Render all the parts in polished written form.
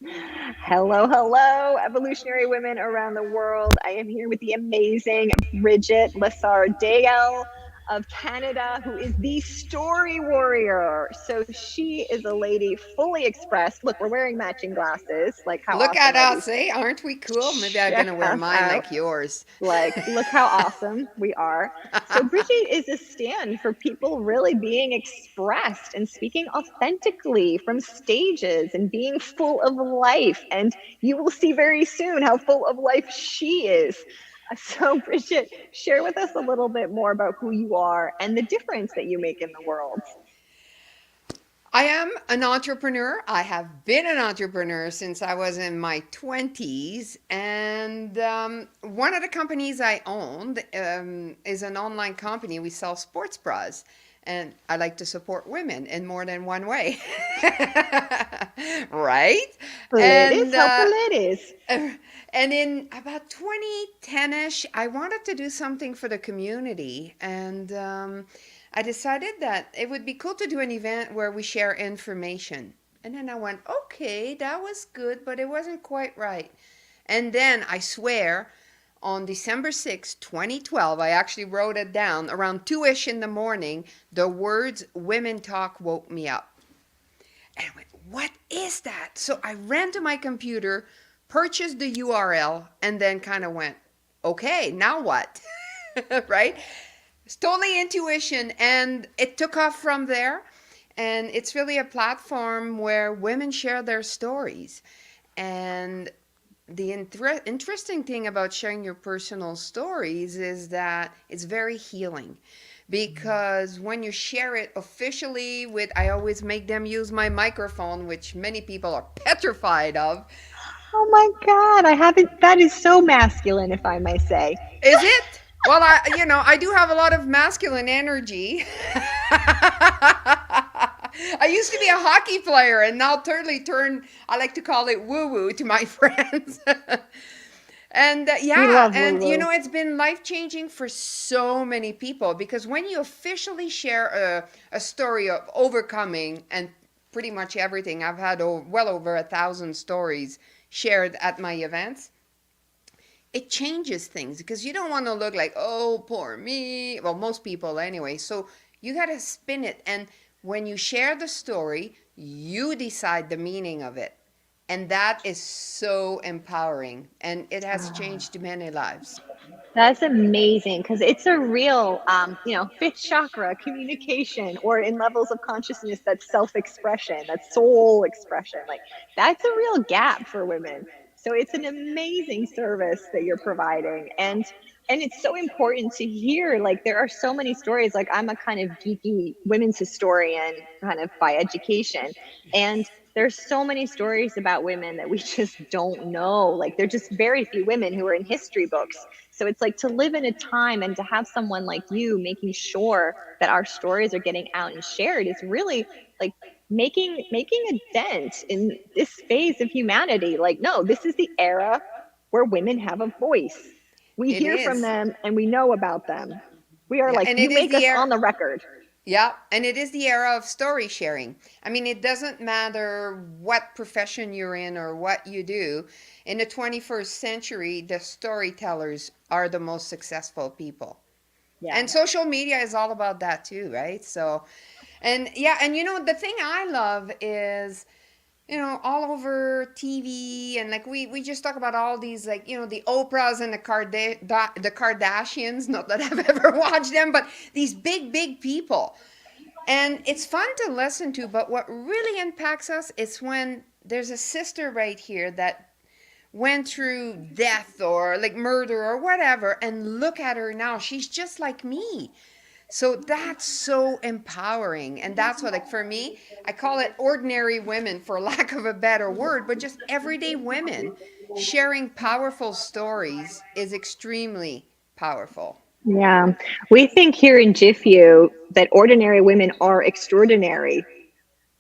Hello, hello, evolutionary women around the world. I am here with the amazing Brigitte Lessard-Deyell of Canada, who is the story warrior. So she is a lady fully expressed. Look, we're wearing matching glasses. Like, how Look awesome at are these? us, eh? Aren't we cool? Maybe I'm Check gonna wear us mine out. like yours. Like, look how awesome we are. So, Brigitte is a stand for people really being expressed and speaking authentically from stages and being full of life. And you will see very soon how full of life she is. So, Brigitte, share with us a little bit more about who you are and the difference that you make in the world. I am an entrepreneur. I have been an entrepreneur since I was in my 20s. And one of the companies I owned is an online company. We sell sports bras. And I like to support women in more than one way. Right? Ladies, And help the ladies. and in about 2010ish, I wanted to do something for the community. And I decided that it would be cool to do an event where we share information. And then I went, okay, that was good, but it wasn't quite right. And then I swear, on December 6th, 2012, I actually wrote it down around 2ish in the morning. The words women talk woke me up. And I went, what is that? So I ran to my computer, purchased the URL, and then kind of went, okay, now what? Right? It's totally intuition, and it took off from there. And it's really a platform where women share their stories. And the interesting thing about sharing your personal stories is that it's very healing, because when you share it officially with, I always make them use my microphone, which many people are petrified of. Oh my God, I haven't. That is so masculine, if I may say. Is it? Well, I do have a lot of masculine energy. I used to be a hockey player, and now totally turned, I like to call it woo woo to my friends. And We yeah, love woo and woo. it's been life changing for so many people, because when you officially share a story of overcoming and pretty much everything, I've had well over 1,000 stories shared at my events. It changes things, because you don't want to look like, oh, poor me. Well, most people anyway. So you got to spin it. And when you share the story, you decide the meaning of it. And that is so empowering. And it has changed many lives. That's amazing because it's a real, fifth chakra communication, or in levels of consciousness, that's self expression, that's soul expression. Like, that's a real gap for women. So it's an amazing service that you're providing. And it's so important to hear. Like, there are so many stories. Like, I'm a kind of geeky women's historian, kind of by education. And there's so many stories about women that we just don't know. Like, there are just very few women who are in history books. So it's like, to live in a time and to have someone like you making sure that our stories are getting out and shared is really like making a dent in this phase of humanity. Like, no, this is the era where women have a voice. We It hear from is. them and we know about them. We are Yeah. like, And you it is make the us air. on the record. Yeah, and it is the era of story sharing. I mean, it doesn't matter what profession you're in or what you do. In the 21st century, the storytellers are the most successful people. Yeah. And social media is all about that too, right? So, and yeah, and the thing I love is, all over TV, and like we just talk about all these, like, the Oprahs and the Kardashians, not that I've ever watched them, but these big people. And it's fun to listen to, but what really impacts us is when there's a sister right here that went through death or like murder or whatever, and look at her now. She's just like me. So that's so empowering. And that's what, like, for me, I call it ordinary women, for lack of a better word, but just everyday women sharing powerful stories is extremely powerful. Yeah. We think here in GIFEW that ordinary women are extraordinary.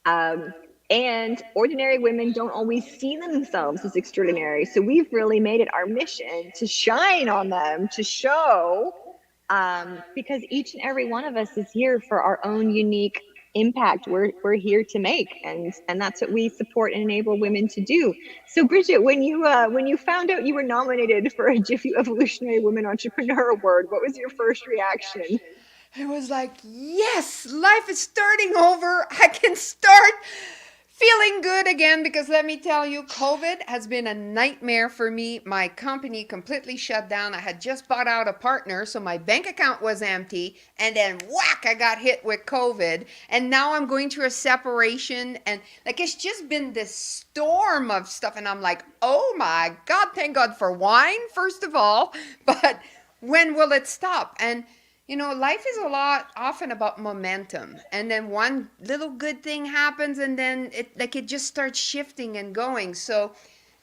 Um, and ordinary women don't always see themselves as extraordinary. So we've really made it our mission to shine on them, to show, because each and every one of us is here for our own unique impact we're here to make, and that's what we support and enable women to do. So Brigitte, when you found out you were nominated for a GIFEW Evolutionary Women Entrepreneur Award, what was your first reaction? It was like, yes, life is starting over. I can start feeling good again because let me tell you, COVID has been a nightmare for me. My company completely shut down. I had just bought out a partner, so my bank account was empty. And then whack, I got hit with COVID. And now I'm going through a separation. And like, it's just been this storm of stuff. And I'm like, oh my God, thank God for wine, first of all. But when will it stop? And life is a lot often about momentum. And then one little good thing happens and then it just starts shifting and going. So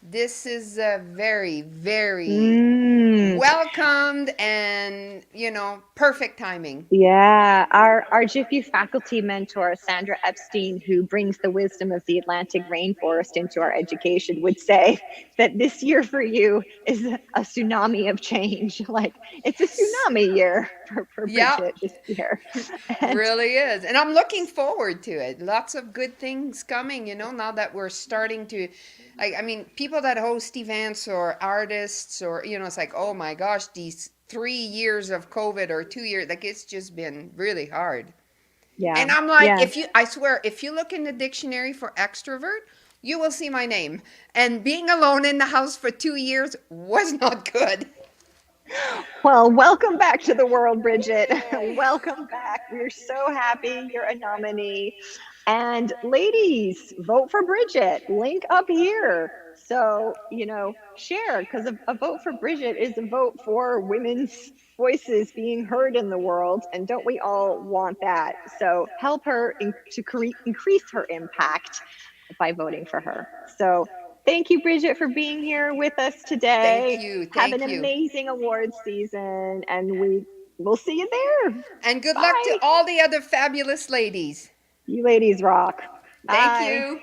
this is a very, very Mm. welcomed and, perfect timing. Yeah, our GIFEW faculty mentor, Sandra Epstein, who brings the wisdom of the Atlantic rainforest into our education, would say that this year for you is a tsunami of change. Like it's a tsunami year for Yeah, Brigitte this year. And really is. And I'm looking forward to it. Lots of good things coming, now that we're starting to, like, I mean, people that host events or artists or, it's like, oh my gosh, these 3 years of COVID or 2 years, like, it's just been really hard. yeah, And I'm like, yeah. I swear, if you look in the dictionary for extrovert, you will see my name. And being alone in the house for 2 years was not good. Well, welcome back to the world, Brigitte. Welcome back. We're so happy you're a nominee. And ladies, vote for Brigitte. Link up here. So, share, because a vote for Brigitte is a vote for women's voices being heard in the world. And don't we all want that? So, help her increase her impact by voting for her. So, thank you, Brigitte, for being here with us Thank today. you. Have an Thank you. amazing awards season, and we'll see you there. And good luck to Bye. all the other fabulous ladies. You ladies rock. Thank Bye. you.